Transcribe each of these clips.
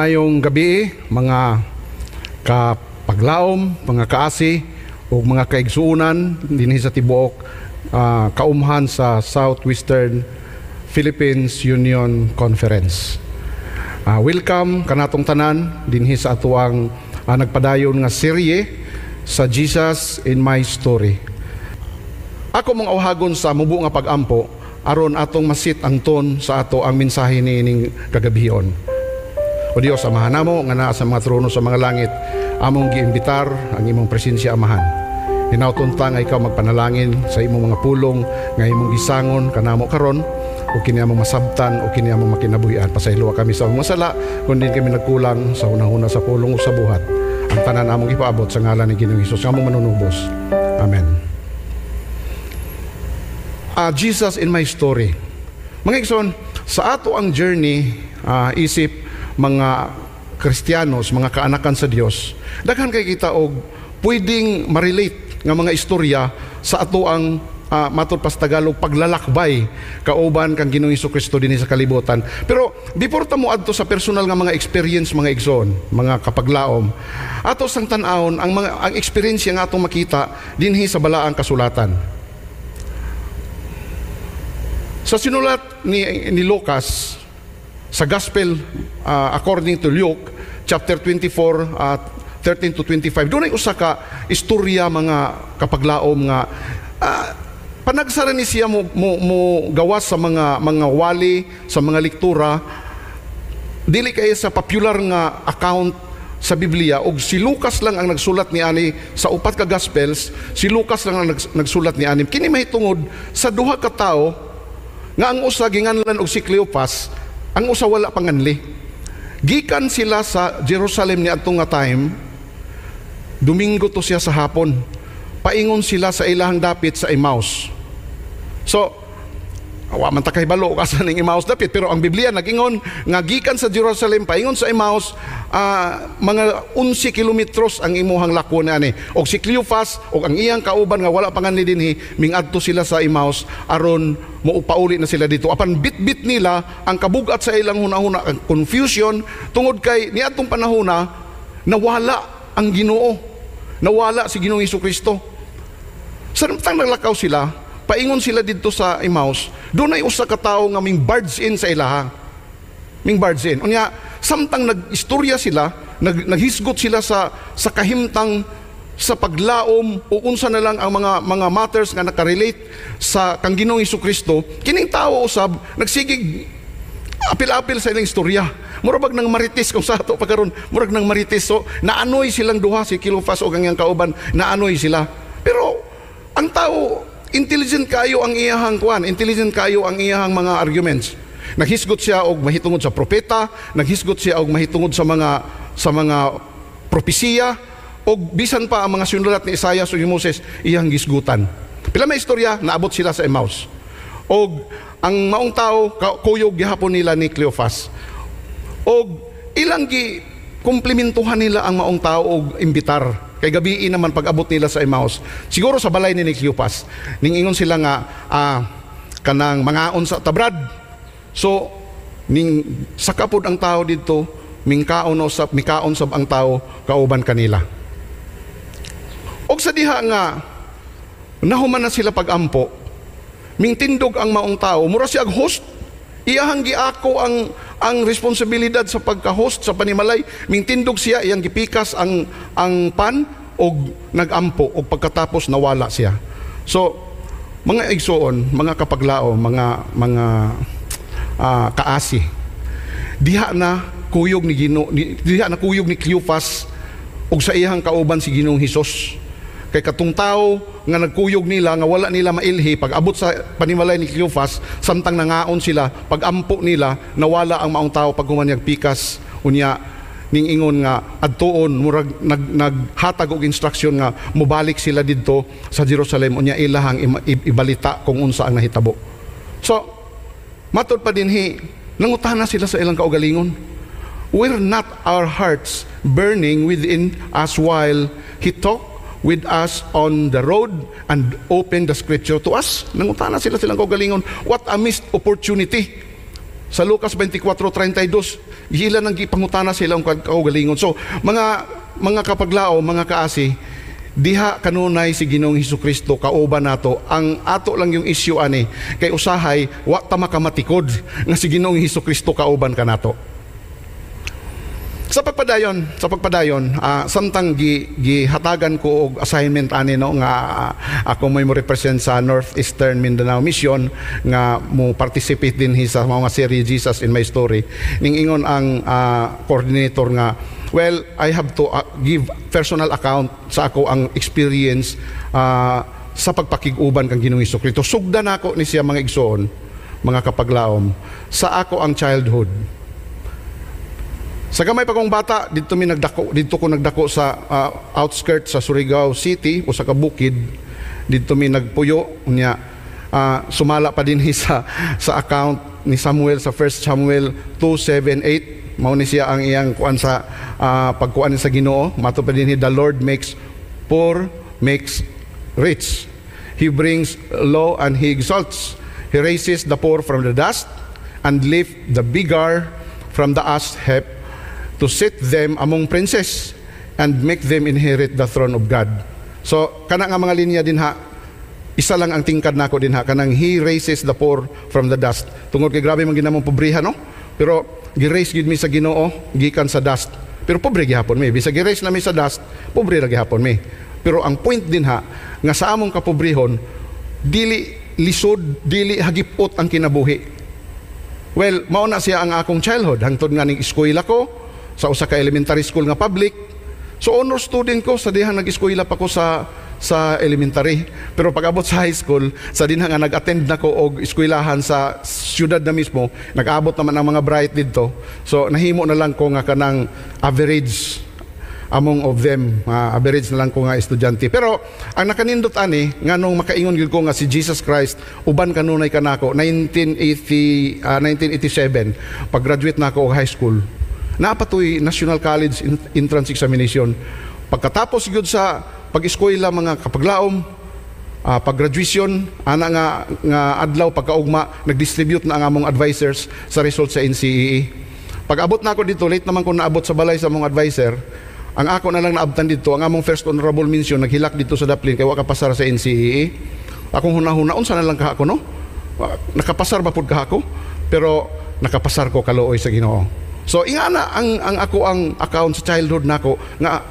Mayong gabi, mga kapaglaom, mga kaasi, o mga kaigsuunan dinhi sa tibuok kaumhan sa Southwestern Philippines Union Conference. Welcome kanatong tanan dinhi sa atuang nagpadayon nga serye sa Jesus in My Story. Ako mong awhagon sa mubo nga pag-ampo aron atong masit ang ton sa ato ang mensahe niining kagabihon. O Dios, amahan namo nga naa sa mga trono sa mga langit, among giimbitar ang imong presensya, amahan. Hinauton ta nga ikaw magpanalangin sa imong mga pulong nga imong gisangon kanamo karon, o kini among masabtan o kini among makinabuhian. Pasayloa kami sa among masala kun din kami nagkulang sa unang-una sa pulong o sa buhat. Ang tanan among ipaabot sa ngalan ni Ginoong Hesus nga among manunubos. Amen. Jesus in My Story. Mga igsoon, sa ato ang journey, isip mga Kristiyanos, mga kaanakan sa Dios, daghan kay kita og pwedeng ma-relate nga mga istorya sa ato ang matod pas Tagalog paglalakbay kauban kang Ginoong Jesucristo dinhi sa kalibutan. Pero before ta mo adto sa personal nga mga experience, mga igsoon, mga kapaglaom, ato sang tan-awon ang experience nga atong makita dinhi sa balaang kasulatan. Sa sinulat ni Lucas sa Gospel according to Luke chapter 24 13 to 25, doon ay usa ka istorya mga kapaglaom nga panagsara ni siya mo gawas sa mga wali, sa mga lektura, dili kay sa popular nga account sa Biblia, og si Lucas lang ang nagsulat ni ani sa upat ka Gospels. Si Lucas lang ang nagsulat ni ani. Kini mahitungod sa duha ka tawo nga ang usa ginganlan og si Cleopas, ang usa wala panganli. Gikan sila sa Jerusalem ni adtong nga time, Domingo to siya sa hapon. Paingon sila sa ilahang dapit sa Emmaus. So, awa man ta kay balo asa ning Emmaus dapit, pero ang Biblia nagingon nga gikan sa Jerusalem paingon sa Emmaus, mga 11 kilometros ang imuhang lakon ani. Og si Cleopas og ang iyang kauban nga wala panganli dinhi, mingadto sila sa Emmaus aron maupauli na sila dito. Apan bit-bit nila ang kabugat sa ilang hunahuna, ang confusion tungod kay niadtong panahona nawala ang Ginoo, nawala si Ginoong Jesucristo. Samtang naglakaw sila, paingon sila dito sa Emmaus, doon ay usa ka tawo nga ming barge in sa ilaha. Ming barge in. Unya, samtang nag-istorya sila, naghisgot sila sa kahimtang sa paglaom o unsa na lang ang mga matters nga nakarelate sa kang Ginoong Jesucristo, kining tawo usab nagsigig apil-apil sa ilang istorya. Murag nang marites kung sa ato pagkaron, murag nang marites. So naanoy silang duha, si Cleopas o ang iyang kauban, naanoy sila. Pero ang tao intelligent kayo ang iyahang kuan, intelligent kayo ang iyahang mga arguments. Naghisgot siya og mahitungod sa propeta, naghisgot siya og mahitungod sa mga propesiya, og bisan pa ang mga sinulat ni Isaiah o ni Moses iyang gisgutan. Pila may istorya naabot sila sa Emmaus. Og ang maong tao kuyog gihapon nila ni Cleopas. Og ilang gi komplimentuhan nila ang maong tao og imbitar. Kay gabi naman pag-abot nila sa Emmaus, siguro sa balay ni Cleopas, ning ingon sila nga kanang mangaon sa tabrad. So ning sakapod ang tao dito, mikaon sab ang tao kauban kanila. Og sa diha nga nahuman na sila pag-ampo, mingtindog ang maong tao, mura siya host. Iyahang giako ang responsibilidad sa pagka-host sa panimalay. Mingtindog siya, iyang gipikas ang pan og nag-ampo og pagkatapos nawala siya. So mga igsoon, mga kapaglao, mga kaasi, diha na kuyog ni Cleopas og sa iyang kauban si Ginoong Hesus. Kay katong tao nga nagkuyog nila nga wala nila mailhi pag abot sa panimalay ni Cleopas, samtang nangaon sila, pag ampo nila nawala ang maong tao pag humanyag pikas. Unya ning ingon nga adtuon murag naghatag og instruction nga mobalik sila didto sa Jerusalem, unya ilahang ibalita kung unsa ang nahitabo. So matod pa dinhi, nangutana sila sa ilang kaugalingon, were not our hearts burning within us while he talked with us on the road and opened the scripture to us? Nangutana silang kaugalingon, what a missed opportunity. sa Lucas 24:32, hila nang gipangutana sila ang kaugalingon. So, mga kapaglao, mga kaasi, diha kanunay si Ginoong Hesukristo kauban nato. Ang ato lang yung issue ani kay usahay wa ta makamatikod nga si Ginoong Hesukristo kauban kanato. Sa pagpadayon, samtang gihatagan ko og assignment ani no nga ako mo represent sa Northeastern Mindanao Mission nga mo participate din sa mga series Jesus in My Story. Ning ingon ang coordinator nga, well, I have to give personal account sa ako ang experience sa pagpakiguban kang Ginoong Hesukristo. Sugdan ako ni siya mga igsoon, mga kapaglaom, sa ako ang childhood. Sa gamay pa kong bata, dito ko nagdako sa outskirts sa Surigao City o sa Kabukid. Dito mi nagpuyo unya. Sumala pa din sa account ni Samuel sa 1 Samuel 2:7-8. Mao ni siya ang iyang kuan sa pagkuan sa Ginoo. Mato pa din the Lord makes poor, makes rich. He brings low and he exalts. He raises the poor from the dust and lift the beggar from the ash heap, to set them among princes and make them inherit the throne of God. So, kana nga mga linya din ha, isa lang ang tingkad nako din ha, kanang He raises the poor from the dust. Tungod kay grabe man ginamong pobriha, no? Pero gi-raise gid mi sa Ginoo gikan sa dust. Pero pobre gihapon mi. Bisa gi-raise na mi sa dust, pobre ra gihapon mi. Pero ang point din ha, nga sa among kapobrehon, dili lisod, dili hagipot ang kinabuhi. Well, mao na siya ang akong childhood. Hangtod nga ning eskwela ko, sa usa ka elementary school nga public. So honor student ko sa dihang nag-eskwela pa ko sa elementary. Pero pag abot sa high school, sa dinha nga nag-attend nako og eskwelahan sa syudad na mismo, nag-abot naman ang mga bright didto. So nahimo na lang ko nga kanang average among of them, average na lang ko nga estudyante. Pero ang nakanindot ani nga nung makaingon gyud ko nga si Jesus Christ uban kanunay kanako 1987 pag graduate na ako og high school. Napatoy National College Entrance Examination. Pagkatapos gyud sa pag-eskwela mga kapaglaom, pag-graduation, ana nga adlaw pagkaugma, nag-distribute na ang among advisors sa result sa NCEE. Pag abot na ako dito, late naman ko naabot sa balay sa among advisor, ang ako na lang naabtan dito, ang among first honorable mention, naghilak dito sa Daplin, kaya waka pasar sa NCEE. Akong hunahuna, unsa na lang kahako, no? Nakapasar ba pud kahako? Pero nakapasar ko kaluoy sa Ginoo. So ingana ang ako ang account sa childhood nako nga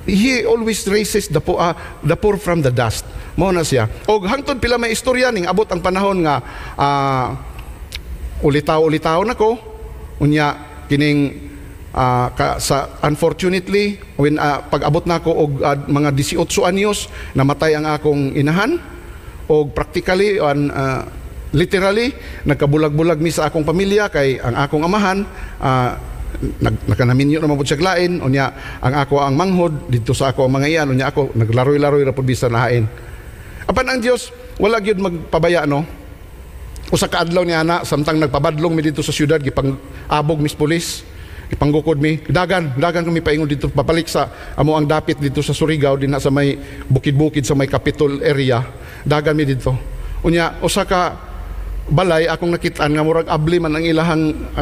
He always raises the poor from the dust. Mao na siya. Og hangtod pila may istorya ning abot ang panahon nga ulitaw nako unya kining unfortunately when pag abot nako og mga 18 anyos namatay ang akong inahan og practically literally, nagkabulag-bulag mi sa akong pamilya kay ang akong amahan, nakanaminyo naman po siya glain, unya ang ako ang manghod, dito sa ako ang mga iyan, unya ako, naglaroy-laroy na po bisa nahain. Apan ang Diyos, wala gyud magpabaya, no? Usa ka adlaw ni ana, samtang nagpabadlong mi dito sa syudad, gipang-abog mis pulis, ipanggukod mi, dagan kami paingon dito, papalik sa amo ang dapit dito sa Surigao, din sa may bukid-bukid, sa may Capitol area, dagan mi dito. Unya, usa ka balay akong nakitaan nga murag abli man ang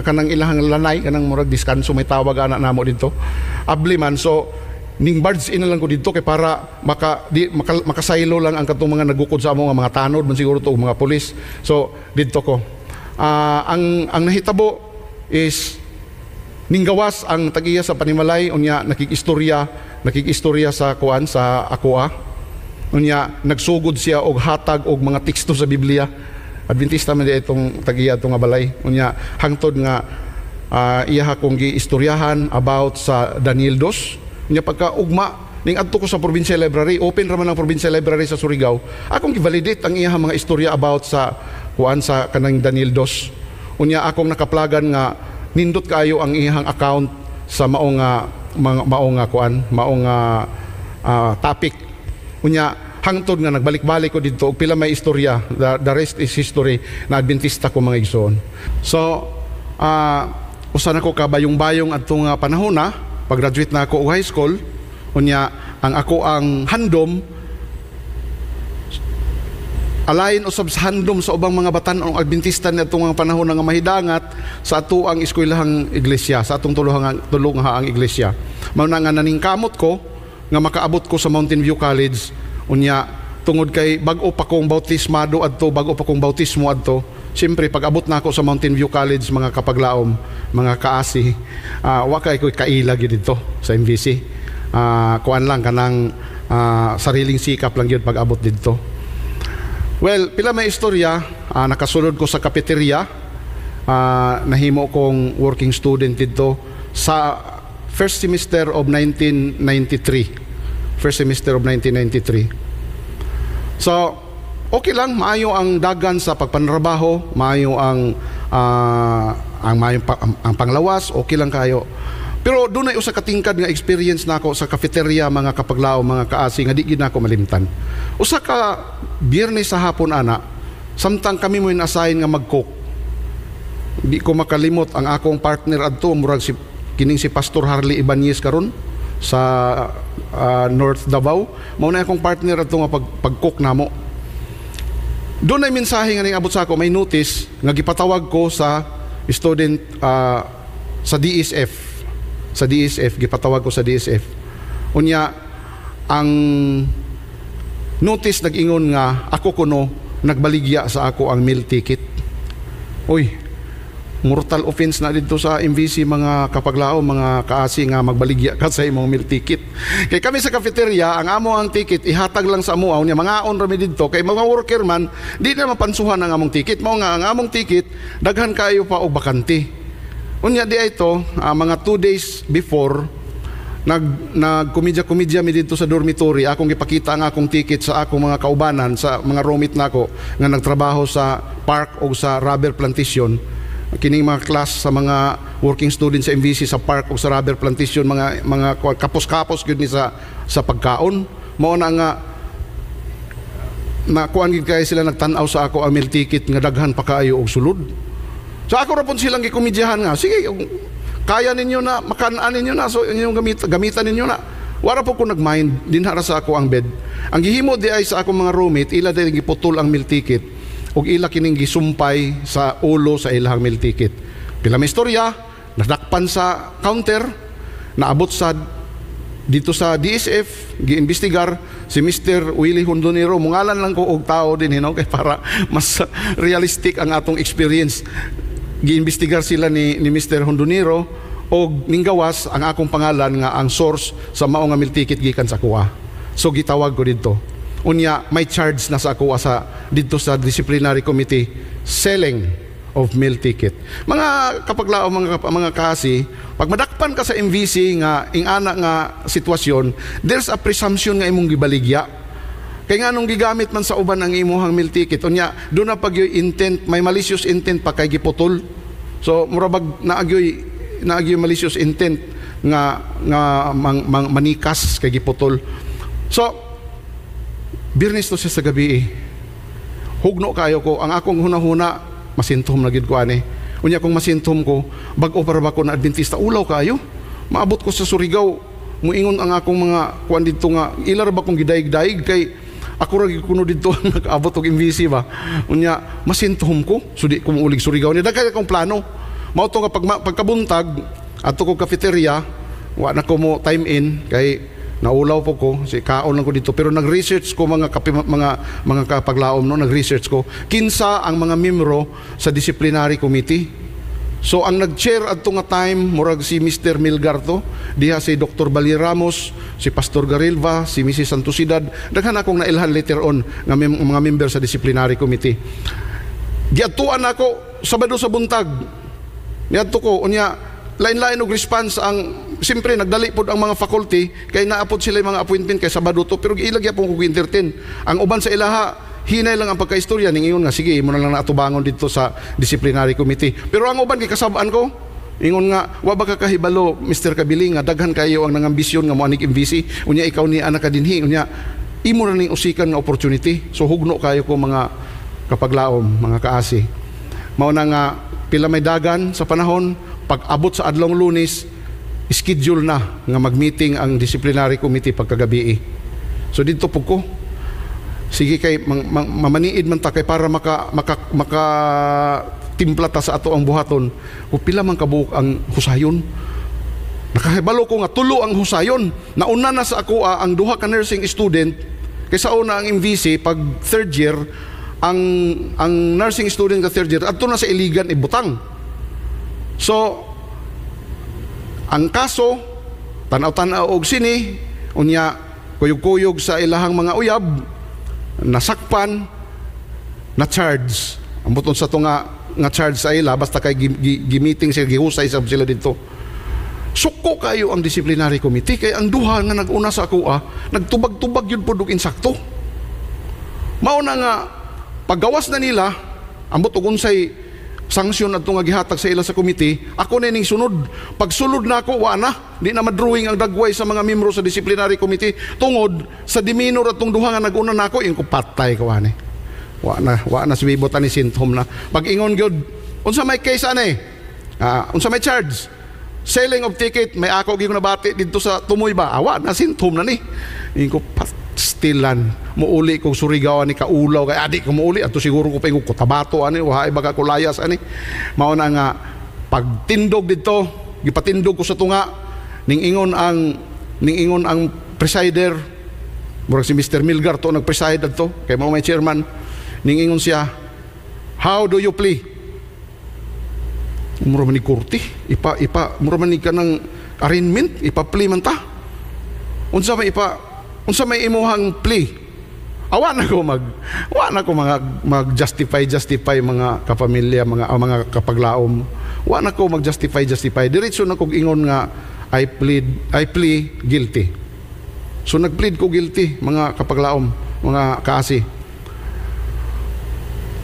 kanang ilahang lanay kanang murag diskanso may tawag ana namo dito abli man. So ning barge in lang ko dito kay para makasaylo lang ang katong mga nagukod sa among mga tanod man siguro to mga pulis. So dito ko ang nahitabo is ning gawas ang tagiya sa panimalay unya nakikistorya sa kuan sa akoa unya nagsugod siya og hatag og mga teksto sa Biblia. Adventista man di itong tagiya itong balay. Unya, hangtod nga iya akong giistoryahan about sa Daniel 2. Unya pagka-ugma, ning adto ko sa Provincial Library, open raman ang Provincial Library sa Surigao, akong gi-validate ang iya mga istorya about sa kuan sa kanang Daniel 2. Unya akong nakaplagan nga nindot kayo ang iyang account sa maong topic. Unya hangtod nga nagbalik-balik ko dito og pila may istorya, the rest is history na Adventista ko mga igsoon. So usa na ko kabayong-bayong adtong panahon na pag-graduate na ako og high school unya ang ako ang handom alayin usab sa handom sa ubang mga batan-ong Adventista niadtong mga panahon nga mahidangat sa ato ang eskwelahang iglesia, sa atong tulunghang iglesia. Mao na nga naningkamot ko nga makaabot ko sa Mountain View College unya tungod kay bag-o pa kong bautismado adto, bag-o pa kong bautismo adto. Siyempre pag abot na ako sa Mountain View College, mga kapaglaom, mga kaasi, wa kay ko'y kaila gyud dito sa MVC. Kuan lang kanang sariling sikap lang yun pag abot dito. Well, pila may istorya, nakasulod ko sa cafeteria, nahimo kong working student dito sa first semester of 1993. First semester of 1993. So, okay lang, maayo ang dagan sa pagpanrabaho, maayo ang panglawas, okay lang kayo. Pero doon ay usa katingkad nga experience nako sa cafeteria, mga kapaglao, mga kaasi nga di gid nako malimtan. Usa ka Biyernes sa hapon ana, samtang kami mo in-assign nga mag-cook. Di ko makalimot ang akong partner adto murag si kining si Pastor Harley Ibanez karon sa North Davao. Mao na akong partner adto nga pag-cook namo. Doon ay mensahe nga ning abot sa ako, may notice nga gipatawag ko sa student sa DSF. Sa DSF, gipatawag ko sa DSF. Unya, ang notice nag-ingon nga ako kuno nagbaligya sa ako ang meal ticket. Uy, mortal offense na dito sa MVC, mga kapaglao, mga kaasi nga magbaligya ka sa imong meal ticket. Kay kami sa cafeteria, ang amo ang ticket ihatag lang sa amo, unya mga on rami dito kay mga worker man di na mapansuhan ang among ticket. Mao nga ang among ticket daghan kayo pa og bakante. Unya di ito, mga 2 days before, nagkomedya-komedya mi dito sa dormitory. Akong ipakita ang akong ticket sa akong mga kaubanan, sa mga roommate nako nga nagtrabaho sa park o sa rubber plantation. Kining mga class sa mga working students sa MVC sa park o sa rubber plantation, mga kapos-kapos gyud ni sa pagkaon. Mao na nga nakuan gid kay sila nagtan-aw sa ako ang meal ticket nga daghan pa kaayo og sulod. So ako rapon silang gikomedyahan nga, sige, kaya ninyo na, makanaan ninyo na, so inyong gamitan ninyo na. Wala po ko nag-mind, dinhara sa ako ang bed. Ang gihimo di ay sa akong mga roommate, ila din giputol ang meal ticket, ug ila kining gisumpay sa ulo sa ilahang meal ticket. Pila may istorya, nadakpan sa counter, naabot sa dito sa DSF, giimbestigar si Mr. Willie Hondonero. Mungalan lang ko og tao din, kay para mas realistic ang atong experience. Giimbestigar sila ni Mr. Hondonero og ninggawas ang akong pangalan nga ang source sa mao nga meal ticket gikan sa kuha. So gitawag ko didto. Unya may charge na sa kuha sa didto sa disciplinary committee, selling of meal ticket. Mga kapaglao, mga kasi, pag madakpan ka sa MVC nga ingana nga sitwasyon, there's a presumption nga imong gibaligya. Kaya nga nung gigamit man sa uban ang imuhang meal ticket, unya doon na pag yung intent, may malicious intent pa kay giputol. So murabag naagyoy malicious intent nga manikas kay giputol. So Biyernes to siya sa gabi. Hugno kayo ko, ang akong hunahuna masintom na gid ko ani. Unya kung masintom ko, bag-o para ba ko na Adventista, ulaw kayo. Maabot ko sa Surigao, muingon ang akong mga kuan dito nga, ilar ba kong gidaig-daig kay ako ra gid kuno dito nag-abot og MVC ba. Unya masintom ko, sudi ko muulig Surigao ni daghan akong plano. Mao to nga pagkabuntag ato ko cafeteria, wa na ko mo time in kay naulaw po ko, si kaon lang ko dito, pero nag-research ko mga kapaglaom, no? Nag-research ko kinsa ang mga membro sa disciplinary committee. So ang nag-chair adto nga time murag si Mr. Milgarto, diha si Dr. Bali Ramos, si Pastor Garilva, si Mrs. Santosidad, daghan akong nailhan later on nga mga member sa disciplinary committee. Giadtuan ako Sabado sa buntag. Niadto ko unya lain-lain og response ang siyempre nagdali pod ang mga faculty kay naapod sila mga appointment kay Sabado to, pero giilagya po ko entertain. Ang uban sa ilaha hinay lang ang pagkaistorya ning ingon nga sige mo na lang naatubangon dito sa disciplinary committee. Pero ang uban gikasab-an ko ingon nga wa ba ka kahibalo Mr. Kabiling nga daghan kayo ang nangambisyon nga moanig MVC unya ikaw ni anak ka dinhi unya imo na ning usikan nga opportunity. So hugno kayo ko mga kapaglaom, mga kaasi. Mao na nga pila may dagan sa panahon pag abot sa adlong Lunes schedule na nga mag-meeting ang disciplinary committee pagkagabi. So dito po ko sige kay mamaniid man ta kay para maka timpla ta sa ato ang buhaton. O pila man kabuok ang husayon. Nakahibalo ko nga tulo ang husayon. Nauna na sa ako ang duha ka nursing student kaysa una ang MVC pag third year ang nursing student ka third year adto na sa iligan ibutang. So ang kaso tanaw-tanaw og sini unya kuyog-kuyog sa ilahang mga uyab nasakpan na charge. Ambuton sa to nga charge sa ila basta kay gimiting sila gihusay sa sila dito. Suko kayo ang disciplinary committee kay ang duha nga nag-una sa ako nagtubag-tubag yun po dug insakto. Mao na nga paggawas na nila ambot og unsay sanksyon adto nga gihatag sa ila sa committee, ako na ning sunod. Pag sulod na ako wa na di na madrawing ang dagway sa mga membro sa disciplinary committee tungod sa demeanor atong duha nga nag-una nako ing ko patay ko ani. Wa na sibibot ani sintom na. Pag ingon gyud unsa may case ani? Unsa may charge? Selling of ticket, may ako gyud nabati didto sa Tumoy ba? Awa na sintom na ni. Ing ko pastilan. Muuli kong Surigao ni kaulaw kay adik ko muuli ato siguro ko pa ko tabato ani wahay baga ko layas ani. Mao na nga pagtindog didto, gipatindog ko sa tunga ning ingon ang presider murag si Mr. Milgar to nag-preside adto kay mao may chairman ning ingon siya, how do you plea? Mura man ni kurti ipa mura man ni kanang arraignment ipa-plea man ta. Unsa may imuhang plea? Wa na ko mag-justify mga kapamilya, mga kapaglaom. Wa na ko mag-justify. Diretso na kog ingon nga I plead guilty. So nag-plead ko guilty mga kapaglaom, mga kaasi.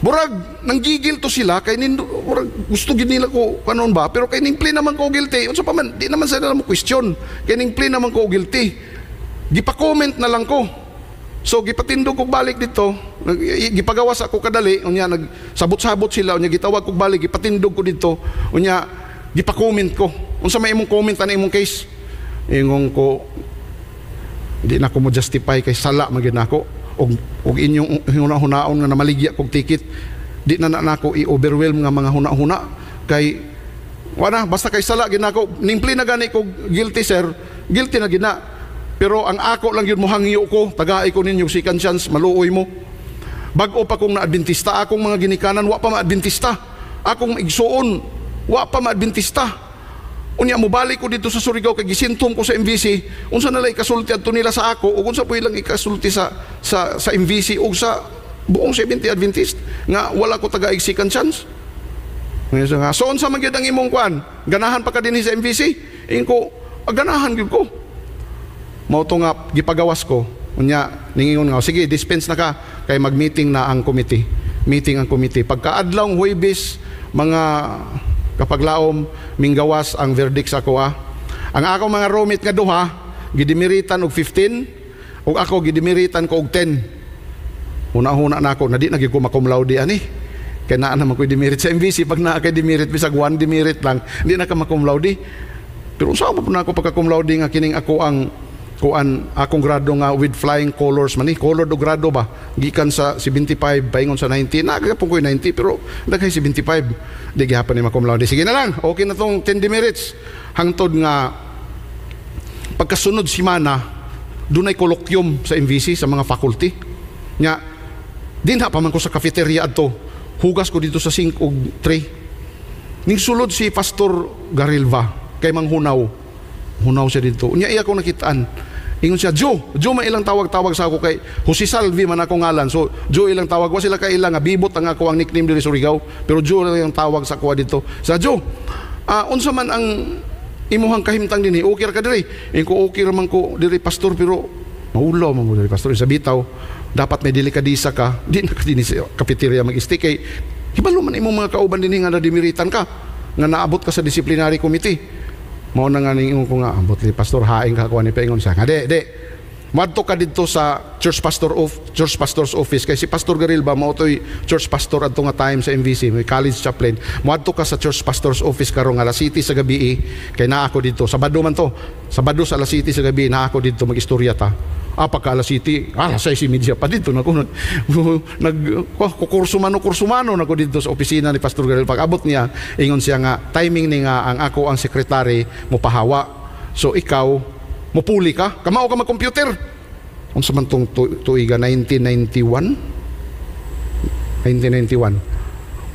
Murag nanggigil to sila kay murag gusto gid nila ko kanon ba pero kay ning plea naman ko guilty. Unsa pa man di naman sila mo question. Kay ning plea naman ko guilty. Gipa-comment na lang ko. So gipatindog ko balik dito, gipagawas ako kadali, unya nagsabot-sabot sila, unya gitawag ko balik, gipatindog ko dito, unya gipa-comment ko. Unsa may imong comment ana imong case? Ingon ko di na ko mo justify kay sala man gid nako og inyong huna-hunaon nga namaligya kog ticket. Di na nako i-overwhelm nga mga huna-huna kay wala basta kay sala gid nako. Ning plea na gani ko guilty sir, guilty na gid na. Pero ang ako lang yun mo hangyo ko, tagaay ko ninyo second chance, maluoy mo. Bago pa kong na-adventista, akong mga ginikanan, wa pa ma-adventista. Akong igsuon, wa pa ma-adventista. Unya mo balik ko dito sa Surigao, kay gisintom ko sa MVC, unsa na lang ikasulti adto nila sa ako, o unsa po ilang ikasulti sa MVC, o sa buong 70 Adventist, nga wala ko tagaay second chance. So unsa man gyud ang imong kuan, ganahan pa ka din sa MVC, ko, ganahan gyud ko. Mao to nga gipagawas ko unya ningingon nga sige dispense na ka kay mag-meeting na ang committee. Meeting ang committee pagkaadlaw Huwebes mga kapaglaom minggawas ang verdict sa ako Ang ako mga roommate nga duha gidimiritan og 15 ug ako gidimiritan ko og 10. Una-una na ako na di naging ko cum laude ani. Kaya naa naman ko dimirit sa MVC pag naa kay dimirit bisag 1 dimirit lang di na ka ma-cum laude. Pero usaw pa na ako pagka cum laude nga kining ako ang akong grado nga with flying colors man ni color do grado ba gikan sa 75 paingon sa 90 nagapon ko 90 pero daghay 75 di gihapon ni cum laude. Sige na lang okay na tong 10 demerits hangtod nga pagkasunod simana dunay kolokyum sa MVC sa mga faculty nya dinha pa man ko sa cafeteria adto hugas ko dito sa sink og tray ning sulod si Pastor Garilva kay manghunaw siya dito. Unya iya ko nakitaan. Ingon siya, Joe man ilang tawag-tawag sa ako kay Jose Salvi man ako ngalan. So, Joe ilang tawag. Wa sila kay ilang bibot ang ako ang nickname diri sa Surigao. Pero Joe lang yung tawag sa ako dito. Sa Joe, unsa man ang imuhang kahimtang dinhi? Okay ra ka diri? Ko okay ra man ko diri pastor pero maulaw man mo diri pastor sa bitaw. Dapat may delikadisa ka. Di na ka dinhi sa cafeteria mag-stay kay hibalo man imong mga kauban dinhi nga nadimiritan ka. Nga naabot ka sa disciplinary committee. Mao na nga ning ko nga ambot ni pastor haing ka ko ni paingon siya. Ngade, madto ka dito sa church pastor's office kay si Pastor Garilba mao toy church pastor adto nga time sa MVC, may college chaplain. Madto ka sa church pastor's office karon nga alas 7 sa gabi kay naa ako dito. Sabado man to. Sabado sa alas 7 sa gabi naa ako dito magistorya ta. pagka alas 7, alas 6:30 pa dito kursumano na ko dito sa opisina ni Pastor Garel. Pag-abot niya, ingon siya nga timing ni nga ang ako ang sekretary mo pahawa, so ikaw mupuli ka, kamao ka mag-computer. Unsa man tong tuiga 1991.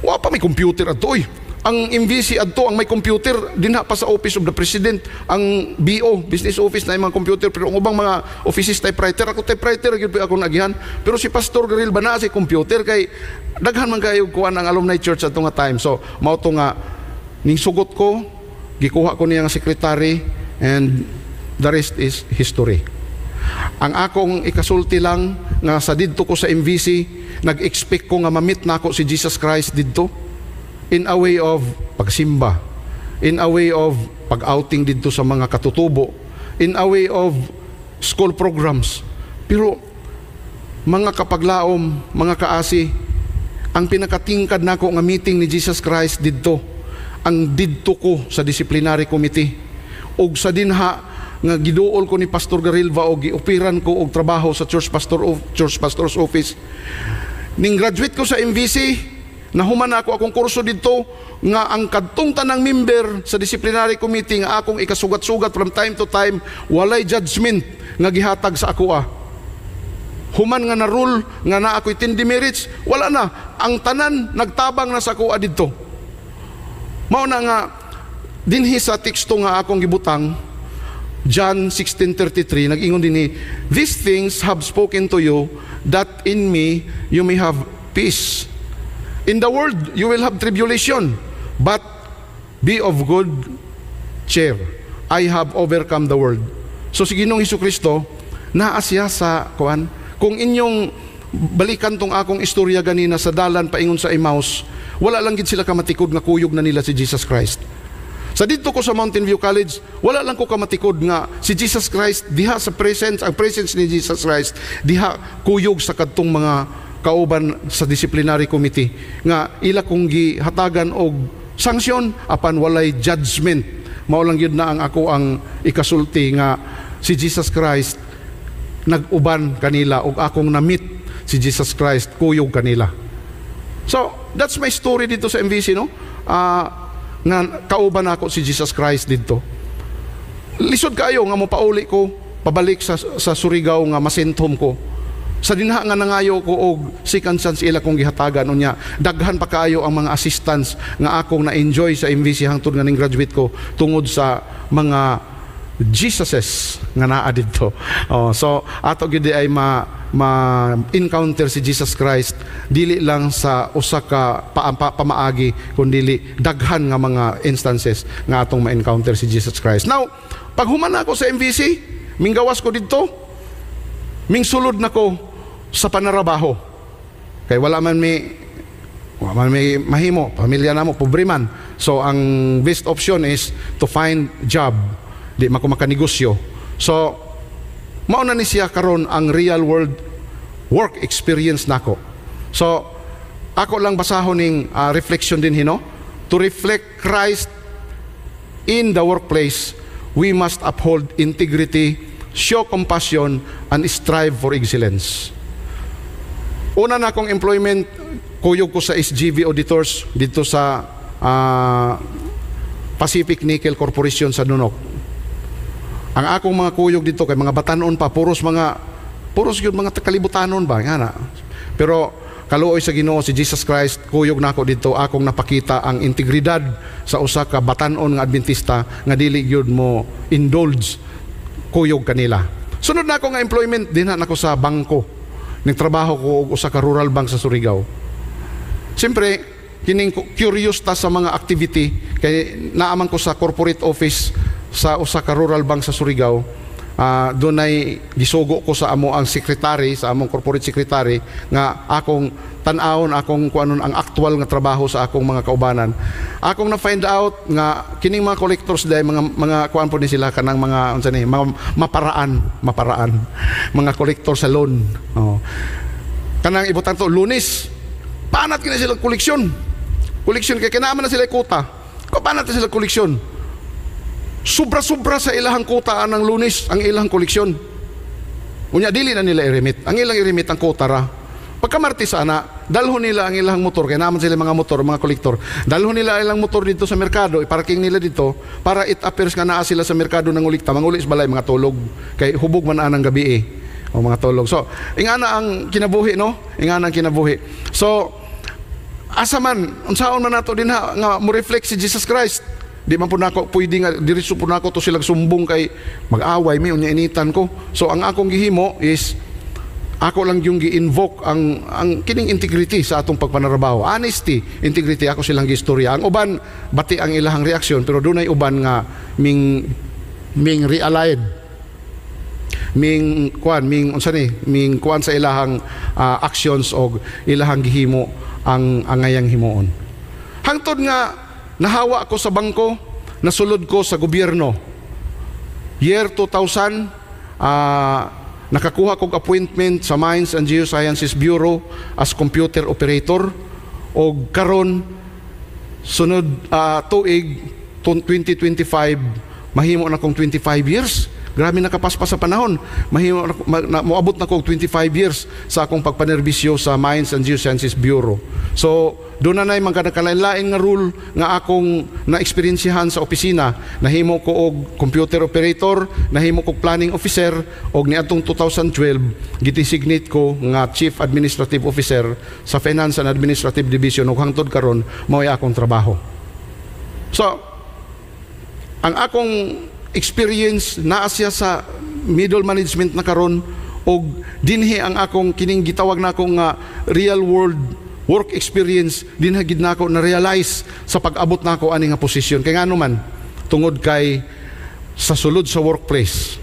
Wa pa may computer adto oy. Ang MVC adto ang may computer dinha pa sa Office of the President, ang BO Business Office na mga computer, pero ang ubang mga offices typewriter. Ako typewriter gyud ako nagihan, pero si Pastor Garel ba na si computer kay daghan man kayo kuan ang alumni church adto nga time. So mao to nga ning sugot ko, gikuha ko niya nga secretary, and the rest is history. Ang akong ikasulti lang nga sa didto ko sa MVC, nag-expect ko nga mamit na ako si Jesus Christ didto in a way of pagsimba, in a way of pag-outing didto sa mga katutubo, in a way of school programs. Pero mga kapaglaom, mga kaasi, ang pinakatingkad nako nga meeting ni Jesus Christ didto, ang didto ko sa disciplinary committee, og sa dinha nga giduol ko ni Pastor Garilva o giupiran ko og trabaho sa church pastor's office. Ning graduate ko sa MVC, nahuman ako akong kurso dito nga ang kadtong tanang member sa disciplinary committee nga akong ikasugat-sugat from time to time, walay judgment nga gihatag sa ako Human nga na rule nga na ako'y 10 demerits, wala na. Ang tanan nagtabang na sa ako dito. Mao na nga dinhi sa teksto nga akong gibutang, John 16:33, nag-ingon dinhi, "These things have spoken to you, that in me you may have peace. In the world you will have tribulation, but be of good cheer. I have overcome the world." So si Ginoong Hesukristo naa siya sa kuan. Kung inyong balikan tong akong istorya ganina sa dalan paingon sa Emmaus, wala lang gid sila kamatikod nga kuyog na nila si Jesus Christ. Sa dito ko sa Mountain View College, wala lang ko kamatikod nga si Jesus Christ diha sa ang presence ni Jesus Christ diha kuyog sa kadtong mga kauban sa disciplinary committee nga ila kong gihatagan og sanksyon apan walay judgment. Mao lang yun na ang ako ang ikasulti nga si Jesus Christ nag-uban kanila og akong na-meet si Jesus Christ kuyog kanila. So that's my story dito sa MVC, no? Nga kauban ako si Jesus Christ dito. Lisod kayo nga mopauli ko pabalik sa Surigao nga masentom ko. Sa dinha nga nangayo ko og second chance ila kong gihatagan unya. Daghan pa kaayo ang mga assistants nga akong na-enjoy sa MVC hangtod nga ning graduate ko tungod sa mga Jesuses nga naa didto. So ato gyud ay ma-encounter si Jesus Christ dili lang sa usa ka pamaagi kundi daghan nga mga instances nga atong ma-encounter si Jesus Christ. Now, pag human ako sa MVC, minggawas ko didto, mingsulod nako sa panarabaho. Kay wala man may mahimo, pamilya namo pobre man. So ang best option is to find job. Di makanegosyo. So mao na ni siya karon ang real world work experience nako. So ako lang basahon ning reflection din hino. To reflect Christ in the workplace, we must uphold integrity, show compassion, and strive for excellence. Una na akong employment, kuyog ko sa SGV Auditors dito sa Pacific Nickel Corporation sa Nunok. Ang akong mga kuyog dito kay mga batanon pa, puros yun mga kalibutanon ba nga na. Pero kaluoy sa Ginoo si Jesus Christ, kuyog nako dito akong napakita ang integridad sa usa ka batanon nga Adventista nga dili gyud mo indulge kuyog kanila. Sunod na ako nga employment dinha nako sa bangko. Nagtrabaho ko og usa ka rural bank sa Surigao. Siyempre kining curious ta sa mga activity kay naaman ko sa corporate office sa usa ka rural bank sa Surigao. Doon ay gisugo ko sa amo ang secretary, sa among corporate secretary nga akong tan-awon akong kuanon ang actual nga trabaho sa akong mga kaubanan. Akong na find out nga kining mga collectors day mga kuan po ni sila kanang mga unsa ni mga maparaan mga collector sa loan. Kanang ibutan to Lunes panat kini sila koleksyon kay kinaaman na sila kuta ko panat na sila koleksyon. Sobra-sobra sa ilahang kutaan ng Lunes ang ilahang koleksyon. Unya dili na nila i-remit. Ang ilang i-remit ang quota ra. Pagkamartis ana, dalhon nila ang ilang motor, kaya naman sila mga motor, mga kolektor. Dalhon nila ang ilang motor dito sa merkado, iparking nila dito para it appears nga naa sila sa merkado ng ulikta. Mangulis balay mga tulog kay hubog man anang gabi o mga tulog. So, ingana ang kinabuhi, no? Ingana ang kinabuhi. So, asa man, unsaon man nato din ha, nga mo reflect si Jesus Christ. Di man po nako pwede nga diretso po nako to silang sumbong kay mag-away may unya initan ko. So ang akong gihimo is ako lang yung gi-invoke ang kining integrity sa atong pagpanarabaho. Honesty, integrity, ako silang gistorya. Ang uban bati ang ilahang reaksyon pero dunay uban nga ming realign. Ming kuan sa ilahang actions og ilahang gihimo ang ngayang himuon. Hangtod nga nahawa ako sa bangko, nasulod ko sa gobyerno. Year 2000, nakakuha kong appointment sa Mines and Geosciences Bureau as computer operator. O karon sunod tuig 2025, mahimo na kong 25 years. Grabe nakapaspas sa panahon. Moabot na ko 25 years sa akong pagpanerbisyo sa Mines and Geosciences Bureau. So, doon na na'y mga nakalain nga rule nga akong na-experiensyahan sa opisina. Nahimo ko og computer operator, nahimo ko planning officer, og niadtong 2012, gidesignate ko nga Chief Administrative Officer sa Finance and Administrative Division ug hangtod karon mao'y akong trabaho. So, ang akong experience naa siya sa middle management na karon og dinhi ang akong kining gitawag nako nga real world work experience dinhi gid nako na realize sa pag-abot nako ani nga posisyon kay ngano man tungod kay sa sulod sa workplace.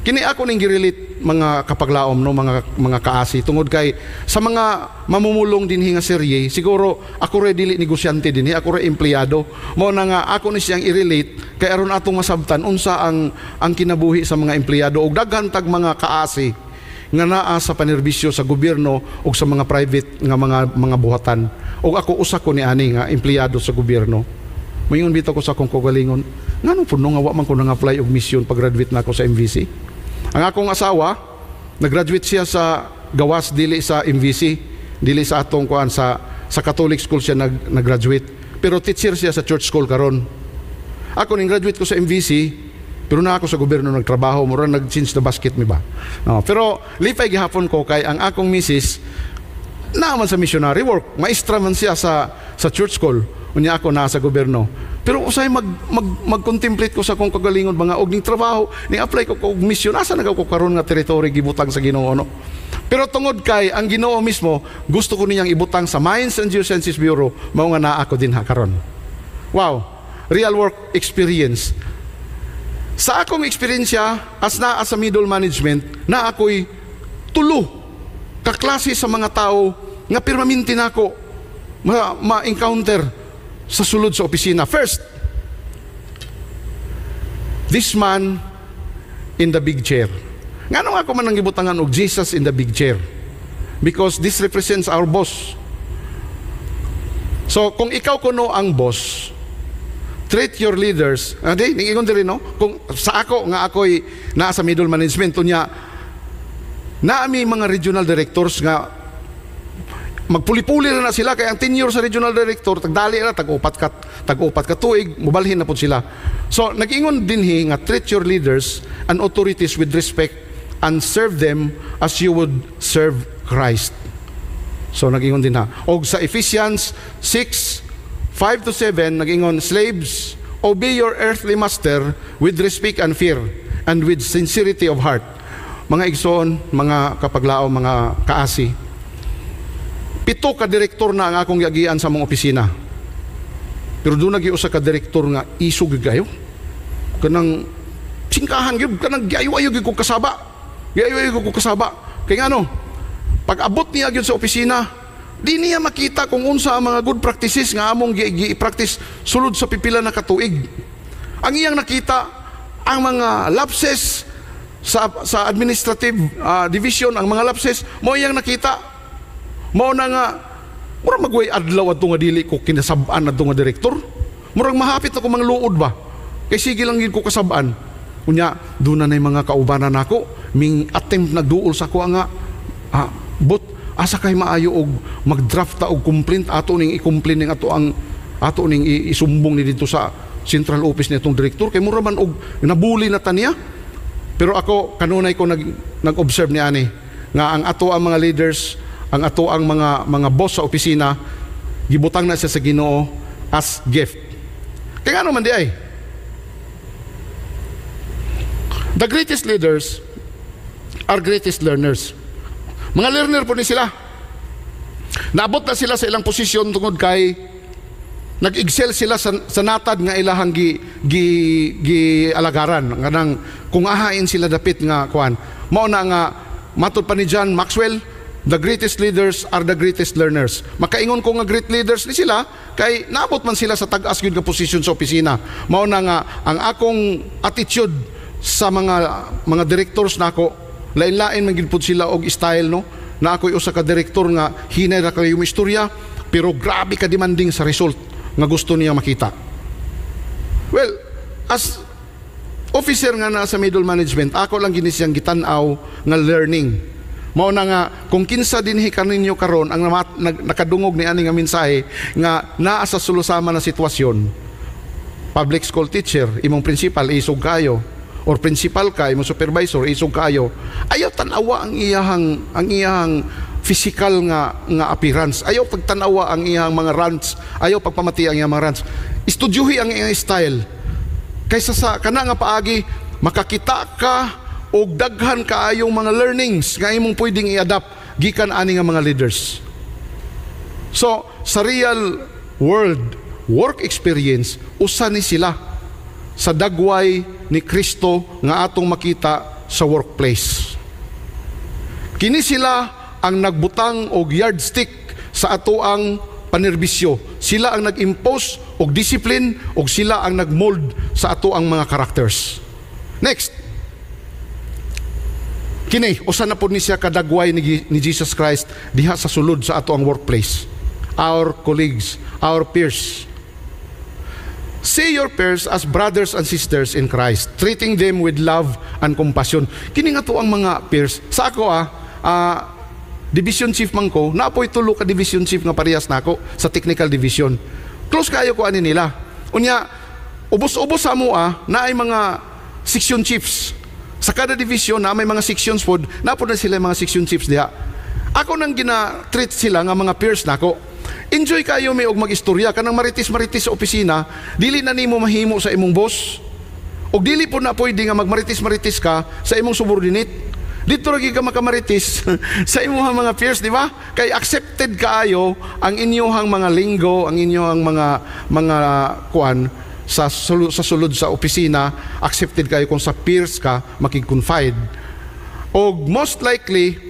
Kini ako ning girelate mga kapaglaom no mga kaasi tungod kay sa mga mamumulong dinhi nga serye siguro ako re dili negosyante dinhi ako re empleyado mo na nga ako ni siyang i-relate kay aron atong masabtan unsa ang kinabuhi sa mga empleyado ug daghan tag mga kaasi nga naa sa panerbisyo sa gobyerno ug sa mga private nga mga buhatan ug ako usa ko ni ani nga empleyado sa gobyerno. Mayon bitaw ko sa akong kaugalingon ngano puno nga wa man ko nang apply og mission pag graduate na ako sa MVC. Ang akong asawa, nag-graduate siya sa gawas dili sa MVC, dili sa atong kuan sa Catholic school siya nag-graduate. Pero teacher siya sa church school karon. Ako ning graduate ko sa MVC, pero na ako sa gobyerno nagtrabaho, mura nag-change the basket mi ba. No, pero lipay gihapon ko kay ang akong misis naman sa missionary work, maestra man siya sa church school. Unya ako na sa gobyerno. Pero usay mag-contemplate ko sa akong kagalingon mga og ning trabaho, ni apply ko og mission asa nagaw ko karon nga territory gibutang sa Ginoo no. Pero tungod kay ang Ginoo mismo gusto ko niyang ibutang sa Mines and Geosciences Bureau mao nga naa ako din ha karon. Wow, real work experience. Sa akong eksperyensya as naa sa middle management na ako'y tulo kaklase sa mga tao nga permanente nako ma-encounter sa sulod sa opisina. First, this man in the big chair. Ngano nga ako man nang gibutangan og Jesus in the big chair? Because this represents our boss. So, kung ikaw kuno ang boss, treat your leaders, ningingon din no? Kung sa ako, nga ako'y naa sa middle management, unya, naami mga regional directors nga magpuli-puli na sila kay ang tenure sa regional director tagdali na tag-upat ka tuig mobalhin na pud sila. So nag-ingon dinhi nga treat your leaders and authorities with respect and serve them as you would serve Christ. So nag-ingon din ha. Og sa Ephesians 6:5-7 nag-ingon, slaves, obey your earthly master with respect and fear and with sincerity of heart. Mga igsoon, mga kapaglaom, mga kaasi, 7 ka direktor na ang akong giagian sa mga opisina. Pero doon nagiusa ka direktor nga isog gayo. Kanang singkahan gyud, kanang giayo-ayo gyud ko kasaba. Giayo-ayo ko kasaba. Kay ngano? Pag abot niya gyud sa opisina, di niya makita kung unsa ang mga good practices nga among gi-practice sulod sa pipila na katuig. Ang iyang nakita ang mga lapses sa administrative division, ang mga lapses mo iyang nakita. Mao na nga murag magway adlaw adto nga dili ko kinasab-an adto nga direktor. Murag mahapit ako mga luod ba. Kay sige lang gid ko kasab-an. Unya, doon na mga kaubanan nako, ming attempt nagduol sa ko nga, but asa kay maayo og magdraft ta og complaint ato ning i-complain ning ato ning isumbong ni dito sa central office nitong direktor kay mura man og nabuli na taniya. Pero ako kanunay ko nag-observe ni ani nga ang ato ang mga leaders, ang ato ang mga boss sa opisina, gibutang na siya sa Ginoo as gift. Kaya ano man di ay, the greatest leaders are greatest learners. Mga learner po ni sila. Naabot na sila sa ilang posisyon tungod kay nag-excel sila sa natad nga ilahang alagaran. Nga nang kung ahain sila dapit nga kuan. Mao na nga matud pa ni John Maxwell, the greatest leaders are the greatest learners. Makaingon ko nga great leaders ni sila kay naabot man sila sa tag-as gyud nga posisyon sa opisina. Mao na nga ang akong attitude sa mga directors nako, lain-lain man gid pud sila og style no. Na ako'y usa ka direktor nga hinay ra kayo istorya pero grabe ka demanding sa result nga gusto niya makita. Well, as officer nga na sa middle management, ako lang gini siyang gitan-aw nga learning. Mao na nga kung kinsa dinhi kaninyo karon ang nakadungog ni ani nga mensahe nga naa sa sulusama na sitwasyon. Public school teacher, imong principal isog kayo, or principal ka, imong supervisor isog kayo, ayaw tanawa ang iyahang physical nga appearance, ayaw pagtanawa ang iyang mga rants, ayaw pagpamati ang iyang mga rants. Istudyuhi ang iyang style kaysa sa kana nga paagi makakita ka og daghan kaayong mga learnings nga imong pwedeng i-adapt gikan ani nga mga leaders. So sa real world work experience, usa ni sila sa dagway ni Kristo nga atong makita sa workplace. Kini sila ang nagbutang og yardstick sa ato ang panerbisyo. Sila ang nag-impose og discipline og sila ang nagmold sa ato ang mga characters. Next. Kini usa na pud ni siya kadagway ni Jesus Christ diha sa sulod sa ato ang workplace. Our colleagues, our peers. See your peers as brothers and sisters in Christ, treating them with love and compassion. Kini nga to ang mga peers. Sa ako division chief man ko, naapoy tulo ka division chief nga parehas nako sa technical division. Close kayo ko ani nila. Unya, ubos-ubos sa mo na ay mga section chiefs. Sa kada division na may mga sections pod, naapod na sila mga section chiefs diha. Ako nang gina-treat sila nga mga peers nako. Enjoy kayo may og mag-istorya kanang maritis-maritis sa opisina, dili na nimo mahimo sa imong boss. Og dili po na pwede nga magmaritis-maritis ka sa imong subordinate. Dito ra gyud ka makamaritis sa imong mga peers, di ba? Kay accepted kaayo ang inyong mga linggo, ang inyong mga kuan sa sulod sa opisina, accepted kayo kung sa peers ka makig-confide. Og most likely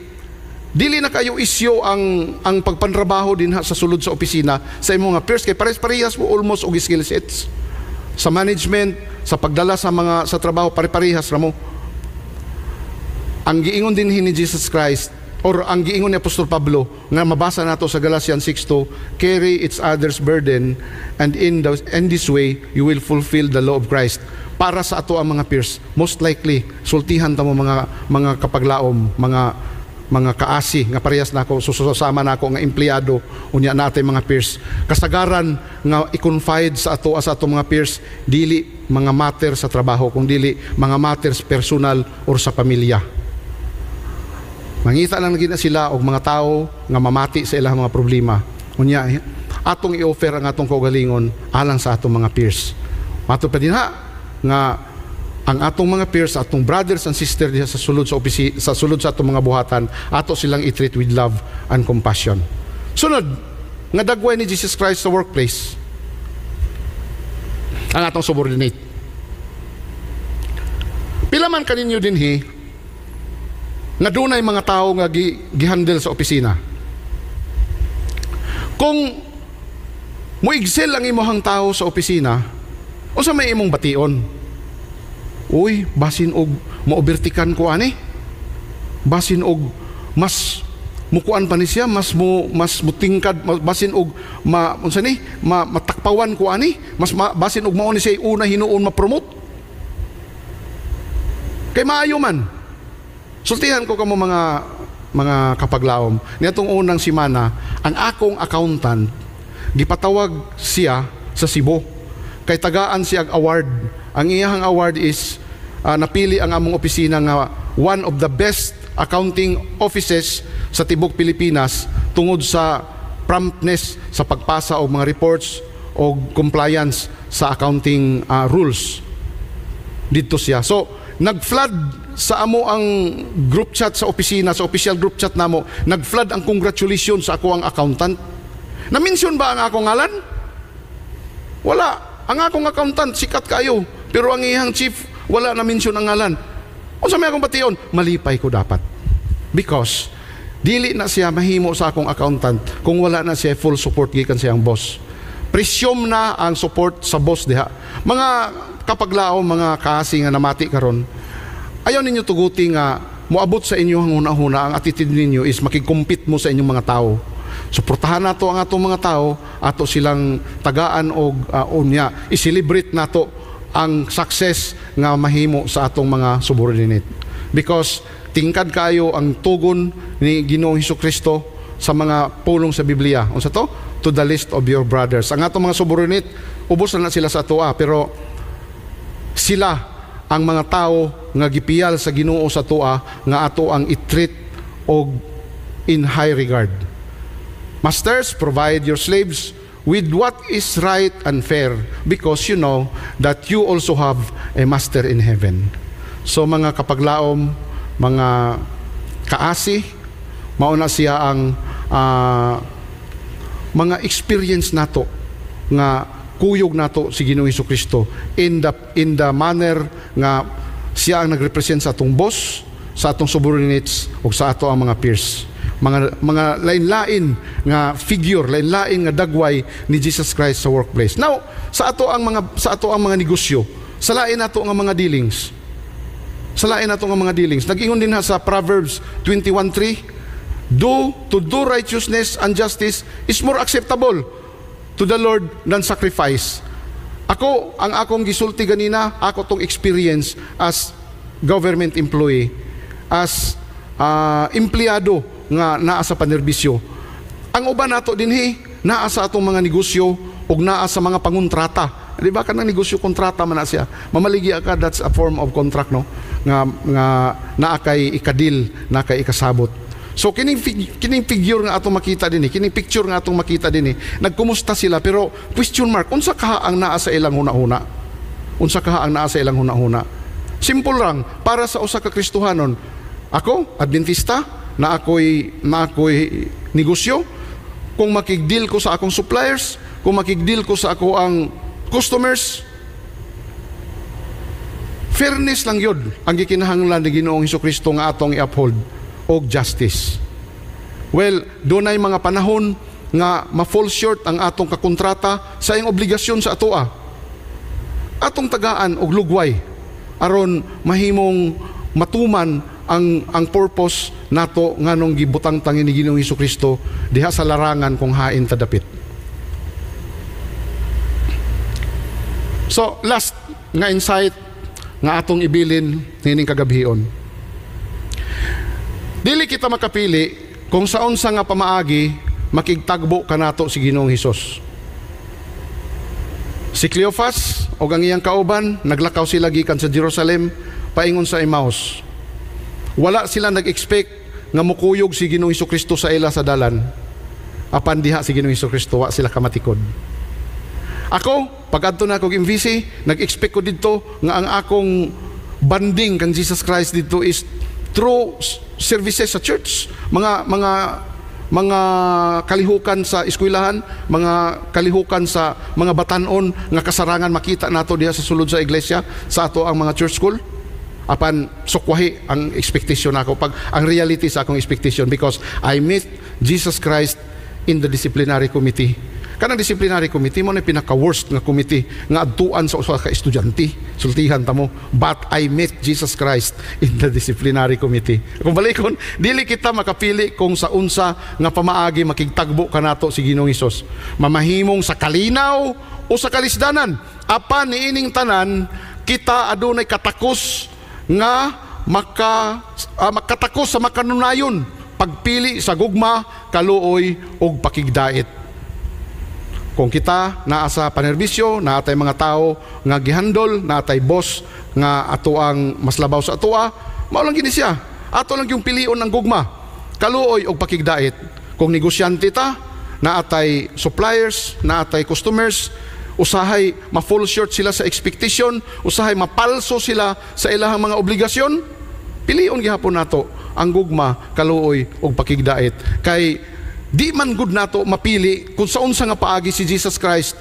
dili na kayo isyo ang pagpantrabaho din sa sulod sa opisina sa imong mga peers kay pares-parehas mo almost og skill sets. Sa management, sa pagdala sa trabaho pare-parehas ra mo. Ang giingon din ni Jesus Christ or ang giingon ni Apostol Pablo nga mabasa nato sa Galatians 6:2, carry each other's burden and in this way you will fulfill the law of Christ. Para sa ato ang mga peers, most likely sultihan ta mo mga kapaglaom, mga kaasi nga parehas nako susama nako nga empleyado unya natay mga peers. Kasagaran nga i-confide sa ato mga peers dili mga matter sa trabaho kung dili mga matters personal or sa pamilya. Mangita lang gina sila og mga tao nga mamati sa ilang mga problema. Unya atong i-offer ang atong kaugalingon alang sa atong mga peers. Mato pa din nga ang atong mga peers, atong brothers and sisters diha sa sulod sa atong mga buhatan, ato silang i-treat with love and compassion. Sunod, nga dagway ni Jesus Christ sa workplace, ang atong subordinate. Pila man kaninyo dinhi nga dunay mga tao nga gihandle sa opisina. Kung muigsel ang imong tao sa opisina, unsa may imong bation? Uy, basin og maobertikan ko ani. Basin og mas mukuan pa ni siya, mas mutingkad, basin og matakpawan ko ani, basin og mao ni siya una hinuon ma-promote. Kay maayo man. Sultihan ko kamo mga kapaglaom. Nitong unang simana, ang akong accountant, gipatawag siya sa Cebu. Kay tagaan siya award. Ang iyang award is napili ang among opisina nga one of the best accounting offices sa tibok Pilipinas tungod sa promptness sa pagpasa og mga reports o compliance sa accounting rules. Dito siya. So, nag-flood sa amo ang group chat sa opisina, sa official group chat namo, nag-flood ang congratulations sa ako ang accountant. Na-mention ba ang akong ngalan? Wala. Ang akong accountant, sikat kayo. Pero ang iyang chief, wala na-mention ang ngalan. O sa may akong bation, malipay ko dapat. Because, dili na siya mahimo sa akong accountant kung wala na siya full support gikan siyang boss. Presume na ang support sa boss diha. Mga kapaglaom, mga kasi nga namati karon, ayaw ninyo tuguti nga moabot sa inyo ang hunahuna, ang attitude ninyo is makikumpit mo sa inyong mga tao. Suportahan nato ang atong mga tao, ato silang tagaan og unya, i-celebrate nato ang success nga mahimo sa atong mga subordinate. Because tingkad kayo ang tugon ni Ginoong Hesukristo sa mga pulong sa Biblia. Unsa to? To the list of your brothers. Ang atong mga subordinate, ubos na sila sa tuwa, pero sila ang mga tao nga gipiyal sa Ginoo sa tuwa nga ato ang i-treat og in high regard. Masters, provide your slaves with what is right and fair, because you know that you also have a master in heaven. So mga kapaglaom, mga kaasi, mauna siya ang mga experience nato nga kuyog nato si Ginoong Hesukristo in the manner nga siya ang nagrepresent sa atong boss, sa atong subordinates o sa ato ang mga peers. Mga lain-lain nga figure, lain-lain nga dagway ni Jesus Christ sa workplace. Now, sa ato ang mga negosyo, sa lain nato nga mga dealings. Sa lain nato nga mga dealings. Nag-ingon din sa Proverbs 21:3, to do righteousness and justice is more acceptable to the Lord than sacrifice. Ang akong gisulti ganina, ako tong experience as government employee, as empleyado nga naa sa panerbisyo. Ang uban nato dinhi naa sa atong mga negosyo ug naa sa mga pangontrata. Di ba kanang negosyo kontrata man na siya. Mamaligi ka, that's a form of contract, no? Nga naa kay ikadil, naa kay ikasabot. So kining figure nga atong makita dinhi, kining picture nga atong makita dinhi, nagkumusta sila pero question mark, unsa kaha ang naa sa ilang hunahuna? Unsa kaha ang naa sa ilang hunahuna? Simple lang, para sa usa ka Kristohanon, ako Adventista, na ako'y negosyo, kung makigdeal ko sa akong suppliers, kung makigdeal ko sa ako ang customers, fairness lang yun ang gikinahanglan ni Ginoong Hesukristo nga atong i-uphold og justice. Well, doon ay mga panahon nga ma-fall short ang atong kakontrata sa iyong obligasyon sa atoa. Atong tagaan og lugway aron mahimong matuman ang purpose nato nganong gibutang tangin ni Ginoong Hesukristo diha sa larangan kung hain tadapit. So, last nga insight nga atong ibilin nining kagabhion. Dili kita makapili kung sa unsa nga pamaagi makigtagbo kanato si Ginoong Hesus. Si Cleophas o ang iyang kauban naglakaw sila gikan sa Jerusalem paingon sa Emmaus. Wala sila nag-expect nga mukuyog si Ginoong Hesukristo sa ila sa dalan. Apan diha si Ginoong Hesukristo wa sila kamatikod. Ako, pag adto na akong MVC, nag-expect ko dito nga ang akong banding kang Jesus Christ dito is through services sa church, mga kalihukan sa eskwelahan, mga kalihukan sa mga batanon nga kasarangan makita nato diha sa sulod sa iglesia, sa ato ang mga church school. Apan sukwahi ang expectation nako, pag ang reality sa akong expectation, because I met Jesus Christ in the disciplinary committee. Kanang disciplinary committee mo na pinaka-worst nga committee nga adtuan sa usa ka estudyante, sultihan ta mo. But I met Jesus Christ in the disciplinary committee. Kung balikon, dili kita makapili kung sa unsa nga pamaagi makigtagbo kanato si Ginoong Hesus. Mamahimong sa kalinaw o sa kalisdanan. Apan niining tanan, kita adunay katakos nga makatakos sa makanunayon, pagpili sa gugma, kaluoy ug pakigdait. Kung kita naa sa panerbisyo, naatay mga tao nga gihandol, naatay boss nga ato ang mas labaw sa atoa, mao lang gini siya. Ato lang yung pilion ng gugma, kaluoy ug pakigdait. Kung negosyante ta, naatay suppliers, naatay customers, usahay ma-fall short sila sa expectation, usahay mapalso sila sa ilahang mga obligasyon, pilion gihapon nato ang gugma, kaluoy ug pakigdait. Kay di man gud nato mapili kung sa unsa nga paagi si Jesus Christ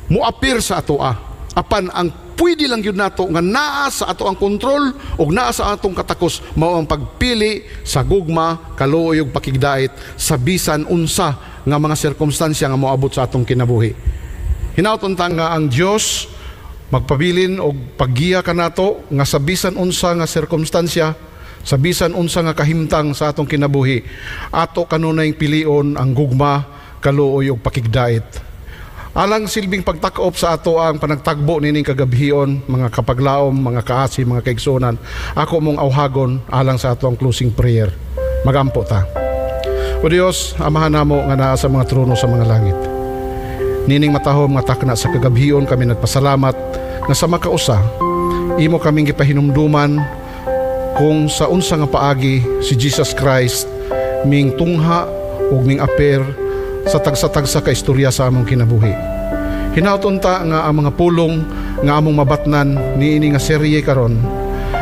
muapir sa atoa. Apan ang pwede lang yun nato nga naa sa ato ang kontrol o naa sa atong katakos mao ang pagpili sa gugma, kaluoy ug pakigdait sa bisan unsa nga mga sirkumstansya nga moabot sa atong kinabuhi. Hinaut ta nga ang Dios magpabilin og paggiya kanato nga sa bisan unsa nga sirkumstansya, sa bisan unsa nga kahimtang sa atong kinabuhi, ato kanunay pilion ang gugma, kaluoy ug pakigdait. Alang silbing pagtakop sa ato ang panagtagbo nining kagabhion, mga kapaglaom, mga kaasi, mga kaigsunan, ako mong awhagon alang sa ato ang closing prayer. Magampo ta. O Dios, amahan namo nga naa sa mga trono sa mga langit. Nining matahom nga takna sa kagabhion kami nagpasalamat nga sa makausa imo kaming gipahinumduman kung sa unsa nga paagi si Jesus Christ ming tungha ug ming apir sa tagsa-tagsa ka istorya sa among kinabuhi. Hinaut ta nga ang mga pulong nga among mabatnan niini nga serye karon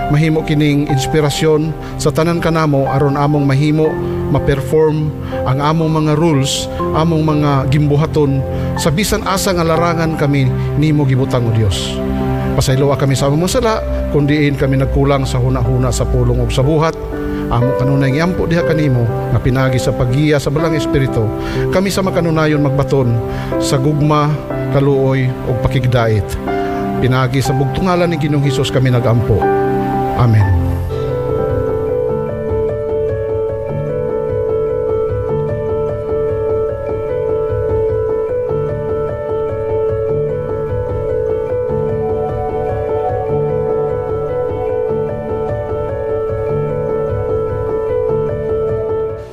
mahimo kining inspirasyon sa tanan kanamo aron among mahimo ma-perform ang among mga rules, among mga gimbuhaton sa bisan asa nga larangan kami nimo gibutang o Dios. Pasayloa kami sa among sala kun diin kami nagkulang sa huna-huna sa pulong ug sa buhat. Amo kanunay giampo diha kanimo nga pinagi sa paggiya sa balang espiritu, kami sa makanunayon magbaton sa gugma, kaluoy ug pakigdait. Pinagi sa bugtungalan ni Ginoong Hesus kami nagampo. Amen.